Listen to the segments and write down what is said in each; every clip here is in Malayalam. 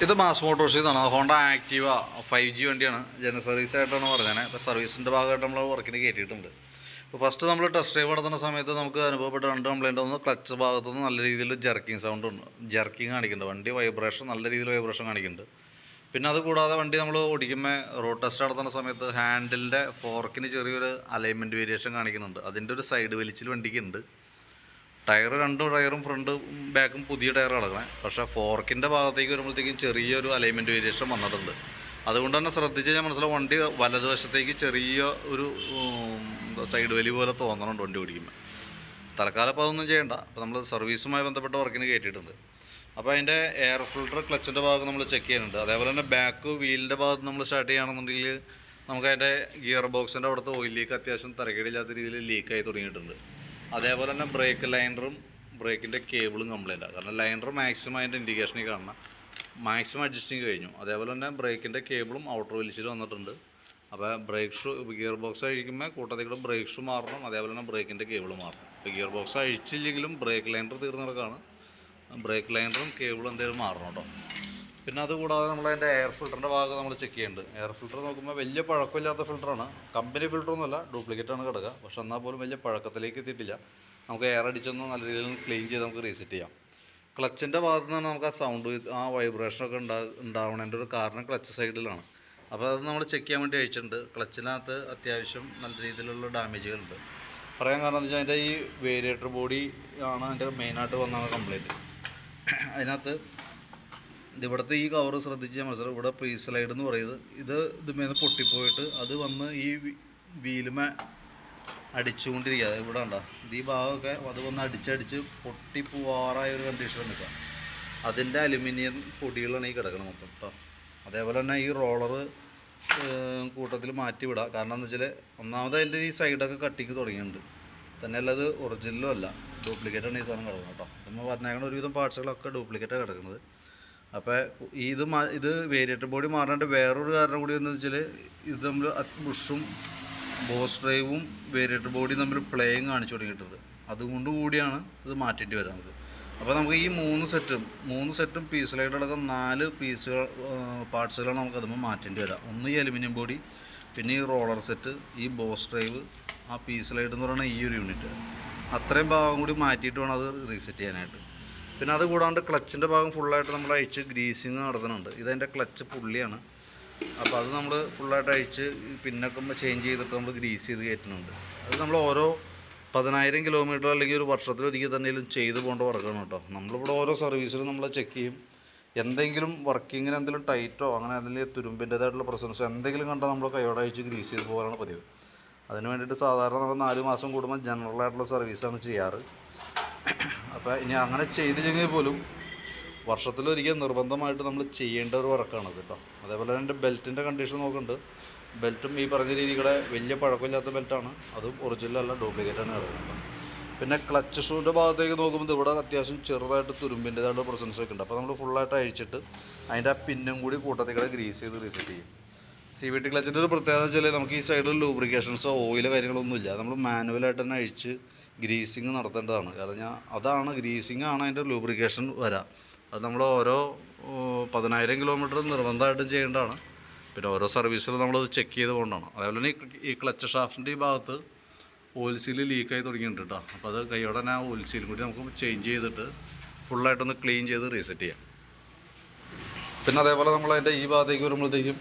ഇത് മാസ് മോട്ടോഴ്സിൽ നിന്നാണ്. ഹോണ്ട ആക്റ്റീവ 5G വണ്ടിയാണ്. ജന സർവീസ് ആയിട്ടാണ് പറഞ്ഞത്. ഇപ്പോൾ സർവീസിൻ്റെ ഭാഗമായിട്ട് നമ്മൾ വർക്കിന് കയറ്റിയിട്ടുണ്ട്. ഇപ്പോൾ ഫസ്റ്റ് നമ്മൾ ടെസ്റ്റ് ഡ്രൈവ് നടത്തുന്ന സമയത്ത് നമുക്ക് അനുഭവപ്പെട്ട രണ്ട് കംപ്ലയിൻ്റ് ഒന്ന്, ക്ലച്ച് ഭാഗത്തുനിന്ന് നല്ല രീതിയിൽ ജർക്കിങ് സൗണ്ട് ഉണ്ട്, ജർക്കിങ് കാണിക്കുന്നുണ്ട്. വണ്ടി വൈബ്രേഷൻ, നല്ല രീതിയിൽ വൈബ്രേഷൻ കാണിക്കുന്നുണ്ട്. പിന്നെ അത് കൂടാതെ വണ്ടി നമ്മൾ ഓടിക്കുമ്പോൾ റോഡ് ടെസ്റ്റ് നടത്തുന്ന സമയത്ത് ഹാൻഡിലിൻ്റെ ഫോർക്കിന് ചെറിയൊരു അലൈൻമെൻറ്റ് വേരിയേഷൻ കാണിക്കുന്നുണ്ട്. അതിൻ്റെ ഒരു സൈഡ് വലിച്ചിൽ വണ്ടിക്കുണ്ട്. രണ്ട് ടയറും ഫ്രണ്ടും ബാക്കും പുതിയ ടയർ കിടക്കണേ. പക്ഷേ ഫോർക്കിൻ്റെ ഭാഗത്തേക്ക് വരുമ്പോഴത്തേക്കും ചെറിയൊരു അലൈൻമെൻറ്റ് വേരിയേഷൻ വന്നിട്ടുണ്ട്. അതുകൊണ്ട് തന്നെ ശ്രദ്ധിച്ച് കഴിഞ്ഞാൽ മനസ്സിലാവും, വണ്ടി വലതുവശത്തേക്ക് ചെറിയ ഒരു സൈഡ് വലി പോലെ തോന്നണുണ്ട് വണ്ടി ഓടിക്കുമ്പോൾ. തൽക്കാലം അപ്പോൾ അതൊന്നും ചെയ്യേണ്ട. അപ്പോൾ നമ്മൾ സർവീസുമായി ബന്ധപ്പെട്ട വർക്കിന് കയറ്റിയിട്ടുണ്ട്. അപ്പോൾ അതിൻ്റെ എയർ ഫിൽട്ടർ, ക്ലച്ചിൻ്റെ ഭാഗം നമ്മൾ ചെക്ക് ചെയ്യുന്നുണ്ട്. അതേപോലെ തന്നെ ബാക്ക് വീലിൻ്റെ ഭാഗത്ത് നമ്മൾ സ്റ്റാർട്ട് ചെയ്യുകയാണെന്നുണ്ടെങ്കിൽ നമുക്ക് അതിൻ്റെ ഗിയർ ബോക്സിൻ്റെ അവിടുത്തെ ഓയിൽ ലീക്ക് അത്യാവശ്യം തരക്കേടില്ലാത്ത രീതിയിൽ ലീക്കായി തുടങ്ങിയിട്ടുണ്ട്. അതേപോലെ തന്നെ ബ്രേക്ക് ലൈനറും ബ്രേക്കിൻ്റെ കേബിളും കംപ്ലൈൻറ്റാണ്. കാരണം ലൈനർ മാക്സിമം അതിൻ്റെ ഇൻഡിക്കേഷനിൽ കാണണം, മാക്സിമം അഡ്ജസ്റ്റിങ് കഴിഞ്ഞു. അതേപോലെ തന്നെ ബ്രേക്കിൻ്റെ കേബിളും ഔട്ടർ വലിച്ചിട്ട് വന്നിട്ടുണ്ട്. അപ്പോൾ ബ്രേക്ക് ഷൂ, ഗിയർ ബോക്സ് അഴിക്കുമ്പോൾ കൂട്ടത്തിൽ കൂടെ ബ്രേക്ക് ഷൂ മാറണം. അതേപോലെ തന്നെ ബ്രേക്കിൻ്റെ കേബിൾ മാറണം. ഇപ്പോൾ ഗിയർ ബോക്സ് അഴിച്ചില്ലെങ്കിലും ബ്രേക്ക് ലൈനർ തീർന്നു കിടക്കുകയാണ്. ബ്രേക്ക് ലൈനറും കേബിളും എന്തെങ്കിലും മാറണം കേട്ടോ. പിന്നെ അതുകൂടാതെ നമ്മളതിൻ്റെ എയർ ഫിൽറ്ററിൻ്റെ ഭാഗം നമ്മൾ ചെക്ക് ചെയ്യുന്നുണ്ട്. എയർ ഫിൽറ്റർ നോക്കുമ്പോൾ വലിയ പഴക്കമില്ലാത്ത ഫിൽറ്ററാണ്. കമ്പനി ഫിൽറ്ററൊന്നുമല്ല, ഡ്യൂപ്ലിക്കേറ്റാണ് കിടക്കുക. പക്ഷെ എന്നാൽ പോലും വലിയ പഴക്കത്തിലേക്ക് എത്തിയിട്ടില്ല. നമുക്ക് എയർ അടിച്ചൊന്ന് നല്ല രീതിയിൽ ക്ലീൻ ചെയ്ത് നമുക്ക് റീസെറ്റ് ചെയ്യാം. ക്ലച്ചിൻ്റെ ഭാഗത്തു നിന്നാണ് നമുക്ക് ആ സൗണ്ട്, ആ വൈബ്രേഷനൊക്കെ ഉണ്ടാവുന്നതിൻ്റെ ഒരു കാരണം ക്ലച്ച് സൈഡിലാണ്. അപ്പോൾ അത് നമ്മൾ ചെക്ക് ചെയ്യാൻ വേണ്ടി അയച്ചിട്ടുണ്ട്. ക്ലച്ചിനകത്ത് അത്യാവശ്യം നല്ല രീതിയിലുള്ള ഡാമേജുകളുണ്ട്. പറയാൻ കാരണം എന്താ വെച്ചാൽ അതിൻ്റെ ഈ വേരിയേറ്റർ ബോഡി ആണ് അതിൻ്റെ മെയിനായിട്ട് വന്ന കംപ്ലയിൻറ്റ്. അതിനകത്ത് ഇവിടുത്തെ ഈ കവർ ശ്രദ്ധിച്ച് മനസ്സിലാവും. ഇവിടെ പ്രീ സ്ലൈഡ് എന്ന് പറയുന്നത് ഇതുമേന്ന് പൊട്ടിപ്പോയിട്ട് അത് വന്ന് ഈ വീലുമേ അടിച്ചുകൊണ്ടിരിക്കുക. ഇവിടെ ഉണ്ടോ, ഈ ഭാഗമൊക്കെ അത് വന്ന് അടിച്ചടിച്ച് പൊട്ടിപ്പോവാറായ ഒരു കണ്ടീഷനിൽ നിൽക്കുക. അതിൻ്റെ അലുമിനിയം പൊടികളാണ് ഈ കിടക്കണം മൊത്തം കേട്ടോ. അതേപോലെ തന്നെ ഈ റോളറ് കൂട്ടത്തിൽ മാറ്റി വിടാം. കാരണം എന്താ വെച്ചാൽ ഒന്നാമത് അതിൻ്റെ ഈ സൈഡൊക്കെ കട്ടിങ് തുടങ്ങിയിട്ടുണ്ട്. തന്നെയല്ല അത് ഒറിജിനലും അല്ല, ഡ്യൂപ്ലിക്കേറ്റാണ് ഈ സാധനം കിടക്കുന്നത് കേട്ടോ. നമ്മൾ പറഞ്ഞേക്കുന്ന ഒരുവിധം പാർട്സുകളൊക്കെ ഡ്യൂപ്ലിക്കേറ്റാണ് കിടക്കുന്നത്. അപ്പോൾ ഇത് വേരിയേറ്റർ ബോഡി മാറാണ്ട് വേറൊരു കാരണം കൂടി എന്ന് വെച്ചാൽ ഇത് നമ്മൾ ബുഷും ബോസ് ഡ്രൈവും വേരിയേറ്റർ ബോഡി തമ്മിൽ പ്ലേയും കാണിച്ചു തുടങ്ങിയിട്ടുണ്ട്. അതുകൊണ്ട് കൂടിയാണ് ഇത് മാറ്റേണ്ടി വരാം നമുക്ക്. അപ്പോൾ നമുക്ക് ഈ മൂന്ന് സെറ്റും പീസിലായിട്ടടക്കം 4 പീസുകൾ പാർട്സുകളാണ് നമുക്ക് അതുമ്പോൾ മാറ്റേണ്ടി വരാം. ഒന്ന് ഈ അലുമിനിയം ബോഡി, പിന്നെ ഈ റോളർ സെറ്റ്, ഈ ബോസ് ഡ്രൈവ്, ആ പീസിലായിട്ട് എന്ന് പറയുന്നത് ഈ ഒരു യൂണിറ്റ്. അത്രയും ഭാഗം കൂടി മാറ്റിയിട്ട് വേണം അത് റീസെറ്റ് ചെയ്യാനായിട്ട്. പിന്നെ അത് കൂടാണ്ട് ക്ലച്ചിൻ്റെ ഭാഗം ഫുള്ളായിട്ട് നമ്മൾ അഴിച്ച് ഗ്രീസിങ് നടത്തുന്നുണ്ട്. ഇതെൻ്റെ ക്ലച്ച് പുള്ളിയാണ്. അപ്പോൾ അത് നമ്മൾ ഫുള്ളായിട്ട് അഴിച്ച് പിന്നൊക്കെ ചേഞ്ച് ചെയ്തിട്ട് നമ്മൾ ഗ്രീസ് ചെയ്ത് കയറ്റുന്നുണ്ട്. അത് നമ്മൾ ഓരോ 10,000 കിലോമീറ്റർ അല്ലെങ്കിൽ ഒരു വർഷത്തിലൊരിക്കൽ തന്നെയും ചെയ്ത് പോകേണ്ട വർക്കാണ് കേട്ടോ. നമ്മളിവിടെ ഓരോ സർവീസിലും നമ്മൾ ചെക്ക് ചെയ്യും. എന്തെങ്കിലും വർക്കിങ്ങിന് എന്തെങ്കിലും ടൈറ്റോ അങ്ങനെ എന്തെങ്കിലും തുരുമ്പിൻ്റേതായിട്ടുള്ള പ്രസൻസോ എന്തെങ്കിലും കണ്ടാൽ നമ്മൾ കൈയോടെ അഴിച്ച് ഗ്രീസ് ചെയ്ത് പോകാനാണ് പതിവ്. അതിന് വേണ്ടിയിട്ട് സാധാരണ നമ്മൾ 4 മാസം കൂടുമ്പോൾ ജനറലായിട്ടുള്ള സർവീസാണ് ചെയ്യാറ്. അപ്പോൾ ഇനി അങ്ങനെ ചെയ്തില്ലെങ്കിൽ പോലും വർഷത്തിലൊരിക്കൽ നിർബന്ധമായിട്ട് നമ്മൾ ചെയ്യേണ്ട ഒരു വർക്കാണത് കേട്ടോ. അതേപോലെ തന്നെ ബെൽറ്റിൻ്റെ കണ്ടീഷൻ നോക്കുന്നുണ്ട്. ബെൽറ്റും ഈ പറഞ്ഞ രീതികളെ വലിയ പഴക്കമില്ലാത്ത ബെൽറ്റാണ്. അതും ഒറിജിനലല്ല, ഡ്യൂപ്ലിക്കേറ്റാണ് കിടക്കുന്നത്. പിന്നെ ക്ലച്ച് ഷൂവിൻ്റെ ഭാഗത്തേക്ക് നോക്കുമ്പോൾ ഇവിടെ അത്യാവശ്യം ചെറുതായിട്ട് തുരുമ്പിൻ്റെതായിട്ട് പ്രസൻസ് ഒക്കെ ഉണ്ട്. അപ്പോൾ നമ്മൾ ഫുള്ളായിട്ട് അഴിച്ചിട്ട് അതിൻ്റെ ആ പിന്നും കൂടി കൂട്ടത്തിലൂടെ ഗ്രീസ് ചെയ്ത് റീസെറ്റ് ചെയ്യും. CVT ക്ലച്ചിൻ്റെ ഒരു പ്രത്യേകത വെച്ചാൽ നമുക്ക് ഈ സൈഡിൽ ലൂബ്രിക്കേഷൻസോ ഓയിലോ കാര്യങ്ങളൊന്നുമില്ല. നമ്മൾ മാനുവലായിട്ട് തന്നെ അഴിച്ച് ഗ്രീസിങ് നടത്തേണ്ടതാണ്. കാരണം അതാണ് ഗ്രീസിങ് ആണ് അതിൻ്റെ ലൂബ്രിക്കേഷൻ വരാം. അത് നമ്മൾ ഓരോ 10,000 കിലോമീറ്റർ നിർബന്ധമായിട്ടും ചെയ്യേണ്ടതാണ്. പിന്നെ ഓരോ സർവീസിലും നമ്മളത് ചെക്ക് ചെയ്ത് കൊണ്ടാണ്. അതേപോലെ തന്നെ ഈ ക്ലച്ച് ഷാഫ്റ്റിൻ്റെ ഈ ഭാഗത്ത് ഓയിൽ സീൽ ലീക്കായി തുടങ്ങിയിട്ടുണ്ട് കേട്ടോ. അപ്പോൾ അത് കൈയോടെ തന്നെ ആ ഓയിൽ സീലും കൂടി നമുക്ക് ചേഞ്ച് ചെയ്തിട്ട് ഫുള്ളായിട്ടൊന്ന് ക്ലീൻ ചെയ്ത് റീസെറ്റ് ചെയ്യാം. പിന്നെ അതേപോലെ നമ്മളതിൻ്റെ ഈ ഭാഗത്തേക്ക് വരുമ്പോഴത്തേക്കും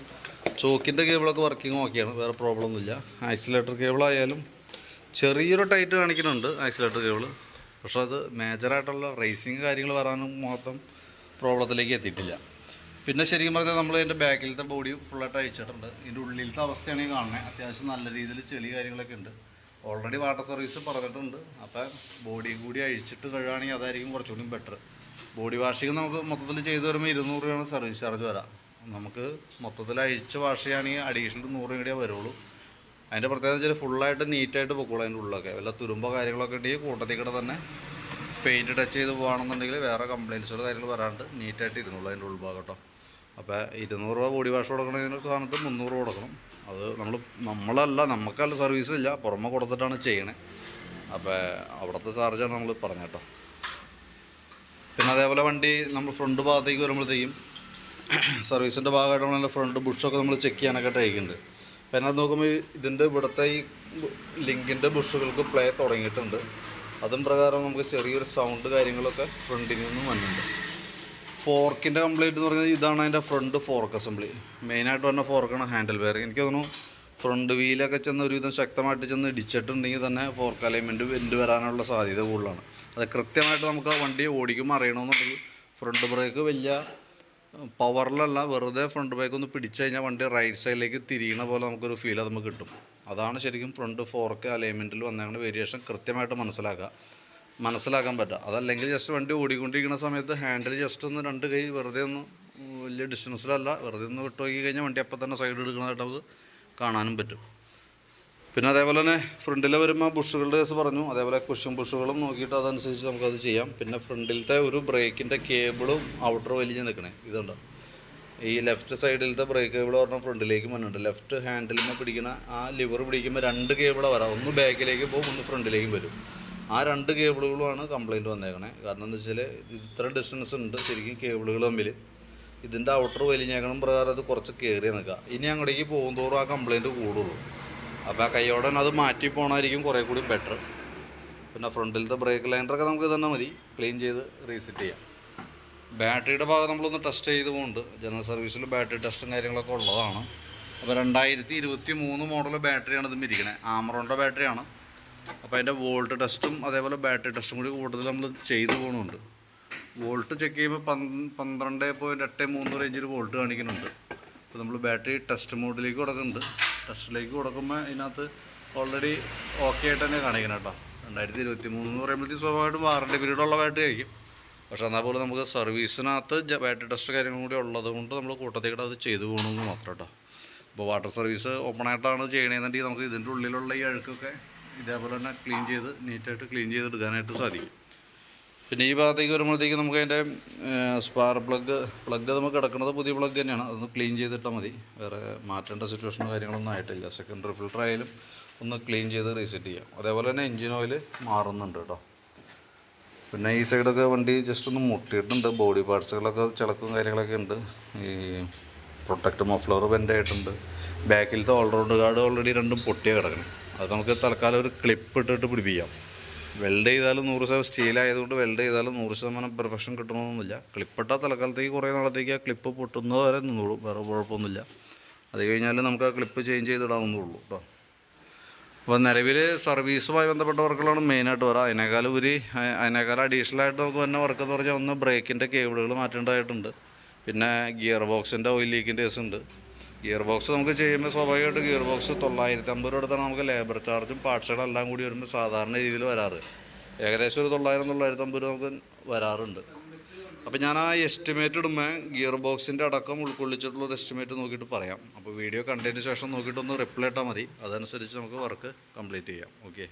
ചോക്കിൻ്റെ കേബിളൊക്കെ വർക്കിംഗ് ഓക്കെയാണ്, വേറെ പ്രോബ്ലം ഒന്നുമില്ല. ആക്സിലേറ്റർ കേബിളായാലും ചെറിയൊരു ടൈറ്റ് കാണിക്കുന്നുണ്ട് ആക്സിലേറ്റർ കേബിൾ. പക്ഷെ അത് മേജറായിട്ടുള്ള റേസിങ് കാര്യങ്ങൾ വരാനും മാത്രം പ്രോബ്ലത്തിലേക്ക് എത്തിയിട്ടില്ല. പിന്നെ ശരിക്കും പറഞ്ഞാൽ നമ്മൾ അതിൻ്റെ ബാക്കിലത്തെ ബോഡി ഫുള്ളായിട്ട് അഴിച്ചിട്ടുണ്ട്. ഇതിൻ്റെ ഉള്ളിലത്തെ അവസ്ഥയാണ് ഈ കാണുന്നത്. അത്യാവശ്യം നല്ല രീതിയിൽ ചെളി കാര്യങ്ങളൊക്കെ ഉണ്ട്. ഓൾറെഡി വാട്ടർ സർവീസ് പറഞ്ഞിട്ടുണ്ട്. അപ്പോൾ ബോഡി കൂടി അഴിച്ചിട്ട് കഴുകുകയാണെങ്കിൽ അതായിരിക്കും കുറച്ചുകൂടി ബെറ്റർ. ബോഡി വാഷിങ് നമുക്ക് മൊത്തത്തിൽ ചെയ്ത് വരുമ്പോൾ 200 രൂപയാണ് സർവീസ് ചാർജ് വരാം. നമുക്ക് മൊത്തത്തിൽ അഴിച്ച് വാഷ് ചെയ്യുകയാണെങ്കിൽ അഡീഷണൽ 100 കൂടിയേ വരുള്ളൂ. അതിൻ്റെ പ്രത്യേകത വെച്ചാൽ ഫുള്ളായിട്ട് നീറ്റായിട്ട് പൊക്കോളൂ. അതിൻ്റെ ഉള്ളിലൊക്കെ വല്ല തുരുമ്പോ കാര്യങ്ങളൊക്കെ ഉണ്ടെങ്കിൽ കൂട്ടത്തിൽ കൂടെ തന്നെ പെയിൻറ്റ് ടച്ച് ചെയ്ത് പോകുകയാണെന്നുണ്ടെങ്കിൽ വേറെ കംപ്ലയിൻസുകൾ കാര്യങ്ങൾ വരാണ്ട് നീറ്റായിട്ട് ഇരുന്നുള്ളൂ അതിൻ്റെ ഉൾഭാഗം കേട്ടോ. അപ്പോൾ 200 രൂപ ബോഡി വാഷ് കൊടുക്കണതിൻ്റെ സ്ഥാനത്ത് 300 രൂപ കൊടുക്കണം. അത് നമുക്കല്ല സർവീസ് ഇല്ല, പുറമെ കൊടുത്തിട്ടാണ് ചെയ്യണേ. അപ്പോൾ അവിടുത്തെ ചാർജാണ് നമ്മൾ പറഞ്ഞത് കേട്ടോ. പിന്നെ അതേപോലെ വണ്ടി നമ്മൾ ഫ്രണ്ട് ഭാഗത്തേക്ക് വരുമ്പോഴത്തേക്കും സർവീസിൻ്റെ ഭാഗമായിട്ട് നമ്മൾ ഫ്രണ്ട് ബുഷൊക്കെ നമ്മൾ ചെക്ക് ചെയ്യാനൊക്കെ ട്രൈക്കുന്നുണ്ട്. അപ്പോൾ അതിനകത്ത് നോക്കുമ്പോൾ ഇതിൻ്റെ ഇവിടുത്തെ ഈ ലിങ്കിൻ്റെ ബുഷുകൾക്ക് പ്ലേ തുടങ്ങിയിട്ടുണ്ട്. അതും പ്രകാരം നമുക്ക് ചെറിയൊരു സൗണ്ട് കാര്യങ്ങളൊക്കെ ഫ്രണ്ടിൽ നിന്നും വന്നിട്ടുണ്ട്. ഫോർക്കിൻ്റെ കംപ്ലൈൻറ്റ് എന്ന് പറഞ്ഞാൽ ഇതാണ് അതിൻ്റെ ഫ്രണ്ട് ഫോർക്ക് അസംബ്ലി. മെയിനായിട്ട് പറഞ്ഞ ഫോർക്കാണ് ഹാൻഡിൽ ബെയറിങ്. എനിക്ക് തോന്നുന്നു ഫ്രണ്ട് വീലൊക്കെ ചെന്ന് ഒരുവിധം ശക്തമായിട്ട് ചെന്ന് ഇടിച്ചിട്ടുണ്ടെങ്കിൽ തന്നെ ഫോർക്ക് അലൈൻമെൻറ്റ് വെൻറ്റ് വരാനുള്ള സാധ്യത കൂടുതലാണ്. അത് കൃത്യമായിട്ട് നമുക്ക് ആ വണ്ടി ഓടിക്കുമ്പോൾ അറിയണമെന്നുണ്ടെങ്കിൽ ഫ്രണ്ട് ബ്രേക്ക് വലിയ പവറിലല്ല, വെറുതെ ഫ്രണ്ട് ബ്രേക്ക് ഒന്ന് പിടിച്ചു കഴിഞ്ഞാൽ വണ്ടി റൈറ്റ് സൈഡിലേക്ക് തിരിയണ പോലെ നമുക്കൊരു ഫീൽ അത് നമുക്ക് കിട്ടും. അതാണ് ശരിക്കും ഫ്രണ്ട് ഫോർക്ക് അലൈൻമെൻറ്റിൽ വന്നേക്കുന്ന വേരിയേഷൻ കൃത്യമായിട്ട് മനസ്സിലാക്കാൻ പറ്റുക. അതല്ലെങ്കിൽ ജസ്റ്റ് വണ്ടി ഓടിക്കൊണ്ടിരിക്കുന്ന സമയത്ത് ഹാൻഡിൽ ജസ്റ്റ് ഒന്ന് രണ്ട് കൈ വെറുതെ ഒന്ന് വലിയ ഡിസ്റ്റൻസിലല്ല വെറുതെ ഒന്ന് വിട്ടു നോക്കി കഴിഞ്ഞാൽ വണ്ടി അപ്പം തന്നെ സൈഡ് എടുക്കുന്നതായിട്ട് നമുക്ക് കാണാനും പറ്റും. പിന്നെ അതേപോലെ തന്നെ ഫ്രണ്ടിൽ വരുമ്പോൾ ബുഷുകളുടെ കേസ് പറഞ്ഞു, അതേപോലെ കുഷൻ ബുഷുകളും നോക്കിയിട്ട് അതനുസരിച്ച് നമുക്കത് ചെയ്യാം. പിന്നെ ഫ്രണ്ടിലത്തെ ഒരു ബ്രേക്കിൻ്റെ കേബിളും ഔട്ടർ വലിഞ്ഞ് നിൽക്കണേ ഇതുണ്ട്. ഈ ലെഫ്റ്റ് സൈഡിലത്തെ ബ്രേക്ക് കേബിൾ പറഞ്ഞാൽ ഫ്രണ്ടിലേക്ക് വന്നിട്ടുണ്ട്. ലെഫ്റ്റ് ഹാൻഡിലിനെ പിടിക്കുന്ന ആ ലിവർ പിടിക്കുമ്പോൾ രണ്ട് കേബിളാണ് വരാം. ഒന്ന് ബാക്കിലേക്ക് പോകും, ഒന്ന് ഫ്രണ്ടിലേക്കും വരും. ആ രണ്ട് കേബിളുകളുമാണ് കംപ്ലയിൻറ്റ് വന്നേക്കണേ. കാരണം എന്താ വെച്ചാൽ ഇത്ര ഡിസ്റ്റൻസ് ഉണ്ട് ശരിക്കും കേബിളുകൾ തമ്മിൽ. ഇതിൻ്റെ ഔട്ടർ വലിഞ്ഞേക്കണം പ്രകാരം അത് കുറച്ച് കയറി നിൽക്കുക. ഇനി അങ്ങോട്ടേക്ക് പോകുന്തോറും ആ കംപ്ലയിൻറ്റ് കൂടുള്ളൂ. അപ്പോൾ ആ കൈയോടെ അത് മാറ്റി പോകണമായിരിക്കും കുറേ കൂടി ബെറ്റർ. പിന്നെ ഫ്രണ്ടിലത്തെ ബ്രേക്ക് ലൈനറൊക്കെ നമുക്ക് തന്നെ മതി ക്ലീൻ ചെയ്ത് റീസെറ്റ് ചെയ്യാം. ബാറ്ററിയുടെ ഭാഗം നമ്മളൊന്ന് ടെസ്റ്റ് ചെയ്ത് പോകുന്നുണ്ട്. ജനറൽ സർവീസിൽ ബാറ്ററി ടെസ്റ്റും കാര്യങ്ങളൊക്കെ ഉള്ളതാണ്. അപ്പോൾ 2023 മോഡൽ ബാറ്ററിയാണ് ഇത് ഇരിക്കണേ. ആമറോണിൻ്റെ ബാറ്ററിയാണ്. അപ്പോൾ അതിൻ്റെ വോൾട്ട് ടെസ്റ്റും അതേപോലെ ബാറ്ററി ടെസ്റ്റും കൂടി കൂടുതൽ നമ്മൾ ചെയ്തു പോകുന്നുണ്ട്. വോൾട്ട് ചെക്ക് ചെയ്യുമ്പോൾ 12.83 റേഞ്ചിൽ വോൾട്ട് കാണിക്കുന്നുണ്ട്. അപ്പോൾ നമ്മൾ ബാറ്ററി ടെസ്റ്റ് മോഡിലേക്ക് കൊടുക്കുന്നുണ്ട്. ടെസ്റ്റിലേക്ക് കൊടുക്കുമ്പോൾ ഇതിനകത്ത് ഓൾറെഡി ഓക്കെ ആയിട്ട് തന്നെ കാണിക്കണം കേട്ടോ. 2023 എന്ന് പറയുമ്പോഴത്തേക്ക് സ്വാഭാവികമായിട്ടും വാറണ്ടി പീരീഡുള്ള ബാറ്ററി ആയിരിക്കും. പക്ഷേ എന്നാൽ പോലും നമുക്ക് സർവീസിനകത്ത് ബാറ്ററി ടെസ്റ്റ് കാര്യങ്ങളും കൂടി ഉള്ളത് കൊണ്ട് നമ്മൾ കൂട്ടത്തേക്കിട്ട് അത് ചെയ്തു പോകണമെന്ന് മാത്രം കേട്ടോ. ഇപ്പോൾ വാട്ടർ സർവീസ് ഓപ്പൺ ആയിട്ടാണ് ചെയ്യണമെന്നുണ്ടെങ്കിൽ നമുക്ക് ഇതിൻ്റെ ഉള്ളിലുള്ള ഈ അഴുക്കൊക്കെ ഇതേപോലെ തന്നെ നീറ്റായിട്ട് ക്ലീൻ ചെയ്തെടുക്കാനായിട്ട് സാധിക്കും. പിന്നെ ഈ ഭാഗത്തേക്ക് വരുമ്പോഴത്തേക്ക് നമുക്ക് അതിൻ്റെ സ്പാർക്ക് പ്ലഗ് നമുക്ക് കിടക്കുന്നത് പുതിയ പ്ലഗ് തന്നെയാണ്. അതൊന്ന് ക്ലീൻ ചെയ്തിട്ടാൽ മതി. വേറെ മാറ്റേണ്ട സിറ്റുവേഷനോ കാര്യങ്ങളൊന്നും ആയിട്ടില്ല. സെക്കൻഡറി ഫിൽറ്റർ ആയാലും ഒന്ന് ക്ലീൻ ചെയ്ത് റീസെറ്റ് ചെയ്യാം. അതേപോലെ തന്നെ എൻജിൻ ഓയിൽ മാറുന്നുണ്ട് കേട്ടോ. പിന്നെ ഈ സൈഡൊക്കെ വണ്ടി ജസ്റ്റ് ഒന്ന് മുട്ടിയിട്ടുണ്ട്. ബോഡി പാർട്സുകളൊക്കെ ചിളക്കും കാര്യങ്ങളൊക്കെ ഉണ്ട്. ഈ പ്രൊട്ടക്റ്റ് മഫ്ലർ ബെൻഡായിട്ടുണ്ട്. ബാക്കിലത്തെ ഓൾറൗണ്ട് ഗാർഡ് ഓൾറെഡി രണ്ടും പൊട്ടിയാണ് കിടക്കണം. അത് നമുക്ക് തൽക്കാലം ഒരു ക്ലിപ്പ് ഇട്ടിട്ട് പിടിപ്പിക്കാം. വെൽഡ് ചെയ്താലും 100% സ്റ്റീലായതുകൊണ്ട് വെൽഡ് ചെയ്താലും 100% പെർഫെക്ഷൻ കിട്ടണമെന്നൊന്നുമില്ല. ക്ലിപ്പിട്ടാൽ തൽക്കാലത്തേക്ക് കുറേ നാളത്തേക്ക് ആ ക്ലിപ്പ് പൊട്ടുന്നത് വരെ നിന്നോളും, വേറെ കുഴപ്പമൊന്നുമില്ല. അത് കഴിഞ്ഞാൽ നമുക്ക് ആ ക്ലിപ്പ് ചേഞ്ച് ചെയ്തിടാവുന്നുള്ളൂ കേട്ടോ. അപ്പോൾ നിലവിൽ സർവീസുമായി ബന്ധപ്പെട്ട വർക്കുകളാണ് മെയിനായിട്ട് വരിക. അതിനേക്കാൾ അഡീഷണലായിട്ട് നമുക്ക് തന്നെ വർക്ക് എന്ന് പറഞ്ഞാൽ ഒന്ന് ബ്രേക്കിൻ്റെ കേബിളുകൾ മാറ്റേണ്ടതായിട്ടുണ്ട്. പിന്നെ ഗിയർ ബോക്സിൻ്റെ ഓയിൽ ലീക്കിൻ്റെ കേസ് ഉണ്ട്. ഗിയർ ബോക്സ് നമുക്ക് ചെയ്യുമ്പോൾ സ്വാഭാവികമായിട്ട് ഗിയർ ബോക്സ് 950 രൂപ എടുത്താണ് നമുക്ക് ലേബർ ചാർജും പാർട്സുകളെല്ലാം കൂടി വരുമ്പോൾ സാധാരണ രീതിയിൽ വരാറ്. ഏകദേശം ഒരു 900-950 രൂപ നമുക്ക് വരാറുണ്ട്. അപ്പോൾ ഞാൻ ആ എസ്റ്റിമേറ്റ് ഇടുമ്പോൾ ഗിയർ ബോക്സിൻ്റെ അടക്കം ഉൾക്കൊള്ളിച്ചിട്ടുള്ളൊരു എസ്റ്റിമേറ്റ് നോക്കിയിട്ട് പറയാം. അപ്പോൾ വീഡിയോ കണ്ടതിന് ശേഷം നോക്കിയിട്ടൊന്ന് റിപ്ലൈ ഇട്ടാൽ മതി. അതനുസരിച്ച് നമുക്ക് വർക്ക് കംപ്ലീറ്റ് ചെയ്യാം. ഓക്കെ.